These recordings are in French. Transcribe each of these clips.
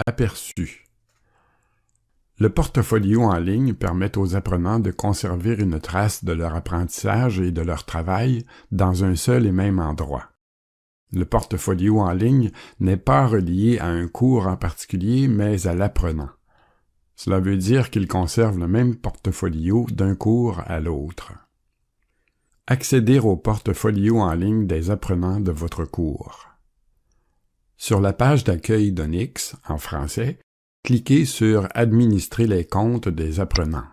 Aperçu. Le portfolio en ligne permet aux apprenants de conserver une trace de leur apprentissage et de leur travail dans un seul et même endroit. Le portfolio en ligne n'est pas relié à un cours en particulier, mais à l'apprenant. Cela veut dire qu'il conserve le même portfolio d'un cours à l'autre. Accéder au portfolio en ligne des apprenants de votre cours. Sur la page d'accueil d'Onyx, en français, cliquez sur « Administrer les comptes des apprenants ».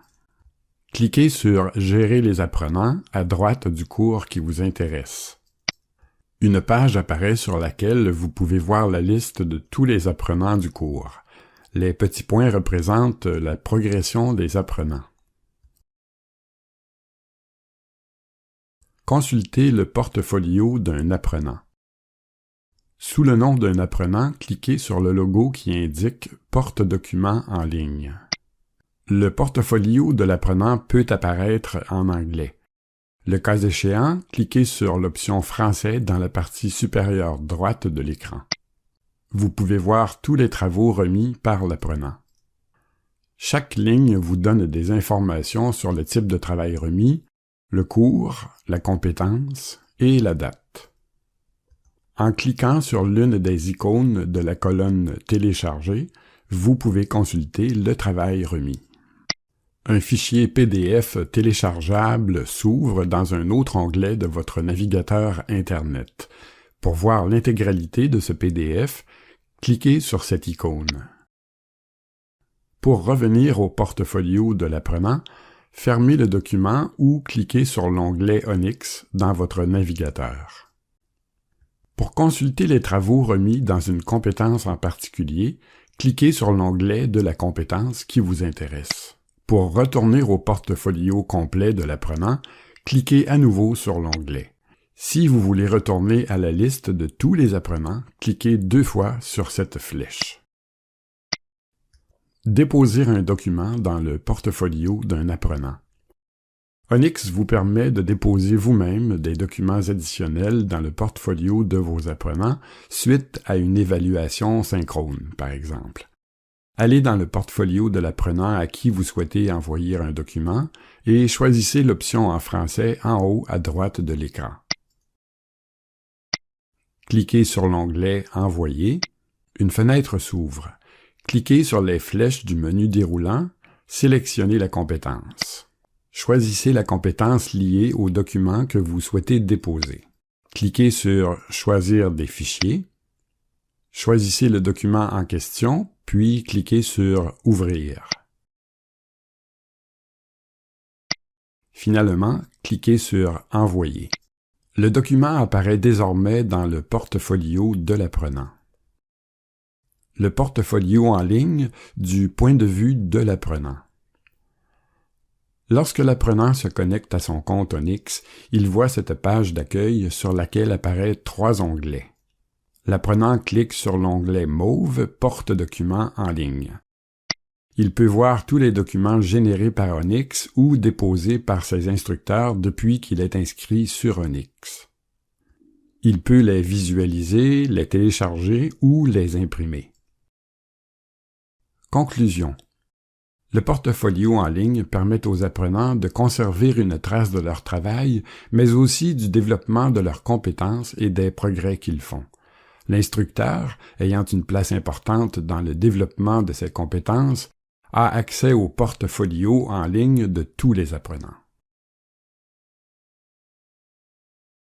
Cliquez sur « Gérer les apprenants » à droite du cours qui vous intéresse. Une page apparaît sur laquelle vous pouvez voir la liste de tous les apprenants du cours. Les petits points représentent la progression des apprenants. Consultez le portfolio d'un apprenant. Sous le nom d'un apprenant, cliquez sur le logo qui indique « Porte-documents en ligne ». Le portfolio de l'apprenant peut apparaître en anglais. Le cas échéant, cliquez sur l'option « Français » dans la partie supérieure droite de l'écran. Vous pouvez voir tous les travaux remis par l'apprenant. Chaque ligne vous donne des informations sur le type de travail remis, le cours, la compétence et la date. En cliquant sur l'une des icônes de la colonne « Télécharger », vous pouvez consulter le travail remis. Un fichier PDF téléchargeable s'ouvre dans un autre onglet de votre navigateur Internet. Pour voir l'intégralité de ce PDF, cliquez sur cette icône. Pour revenir au portfolio de l'apprenant, fermez le document ou cliquez sur l'onglet Onyx dans votre navigateur. Pour consulter les travaux remis dans une compétence en particulier, cliquez sur l'onglet de la compétence qui vous intéresse. Pour retourner au portfolio complet de l'apprenant, cliquez à nouveau sur l'onglet. Si vous voulez retourner à la liste de tous les apprenants, cliquez 2 fois sur cette flèche. Déposer un document dans le portfolio d'un apprenant. Onyx vous permet de déposer vous-même des documents additionnels dans le portfolio de vos apprenants suite à une évaluation synchrone, par exemple. Allez dans le portfolio de l'apprenant à qui vous souhaitez envoyer un document et choisissez l'option en français en haut à droite de l'écran. Cliquez sur l'onglet « Envoyer ». Une fenêtre s'ouvre. Cliquez sur les flèches du menu déroulant, sélectionnez la compétence. Choisissez la compétence liée au document que vous souhaitez déposer. Cliquez sur « Choisir des fichiers ». Choisissez le document en question, puis cliquez sur « Ouvrir ». Finalement, cliquez sur « Envoyer ». Le document apparaît désormais dans le portfolio de l'apprenant. Le portfolio en ligne du point de vue de l'apprenant. Lorsque l'apprenant se connecte à son compte Onyx, il voit cette page d'accueil sur laquelle apparaît 3 onglets. L'apprenant clique sur l'onglet mauve « Porte-documents en ligne ». Il peut voir tous les documents générés par Onyx ou déposés par ses instructeurs depuis qu'il est inscrit sur Onyx. Il peut les visualiser, les télécharger ou les imprimer. Conclusion. Le portfolio en ligne permet aux apprenants de conserver une trace de leur travail, mais aussi du développement de leurs compétences et des progrès qu'ils font. L'instructeur, ayant une place importante dans le développement de ses compétences, a accès au portfolio en ligne de tous les apprenants.